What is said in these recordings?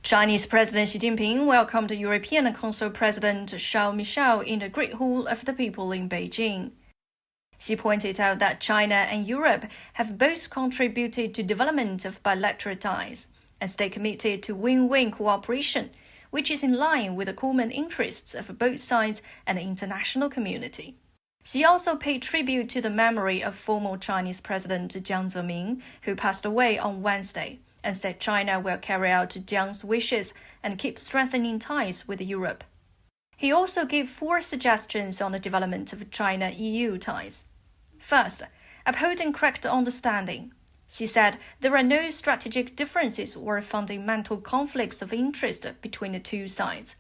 Chinese President Xi Jinping welcomed European Council President Michel in the Great Hall of the People in Beijing. Xi pointed out that China and Europe have both contributed to development of bilateral ties and stay committed to win-win cooperation, which is in line with the common interests of both sides and the international community. Xi also paid tribute to the memory of former Chinese President Jiang Zemin, who passed away on Wednesday, and said China will carry out Jiang's wishes and keep strengthening ties with Europe. He also gave 4 suggestions on the development of China-EU ties. First, upholding correct understanding. Xi said there are no strategic differences or fundamental conflicts of interest between the two sides,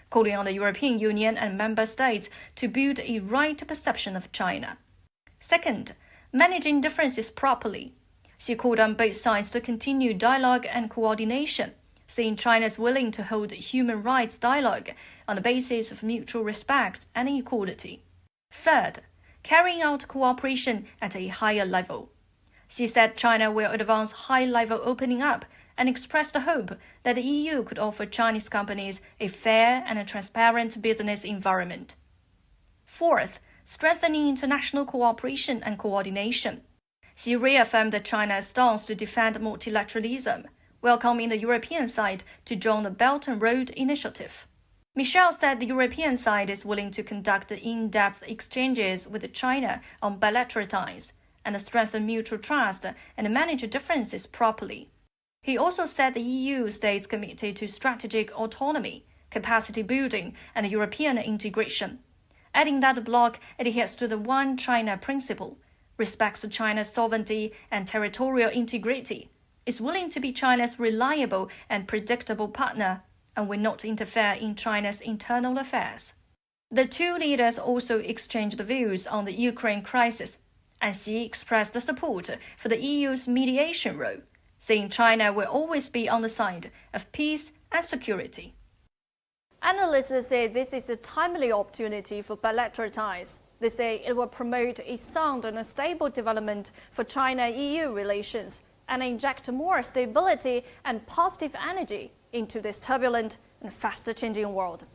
calling on the European Union and member states to build a right perception of China. Second, managing differences properly. Xi called on both sides to continue dialogue and coordination, saying China is willing to hold human rights dialogue on the basis of mutual respect and equality. Third, carrying out cooperation at a higher level. Xi said China will advance high-level opening up and expressed the hope that the EU could offer Chinese companies a fair and a transparent business environment. Fourth, strengthening international cooperation and coordination. Xi reaffirmed China's stance to defend multilateralism, welcoming the European side to join the Belt and Road Initiative. Michel said the European side is willing to conduct in-depth exchanges with China on bilateral ties and strengthen mutual trust and manage differences properly. He also said the EU stays committed to strategic autonomy, capacity building, and European integration, adding that the bloc adheres to the One China principle, respects China's sovereignty and territorial integrity, is willing to be China's reliable and predictable partner, and will not interfere in China's internal affairs. The two leaders also exchanged views on the Ukraine crisis, and Xi expressed support for the EU's mediation role, saying China will always be on the side of peace and security. Analysts say this is a timely opportunity for bilateral ties. They say it will promote a sound and a stable development for China-EU relations and inject more stability and positive energy into this turbulent and fast-changing world.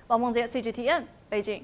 Wang Mengjie, CGTN, Beijing.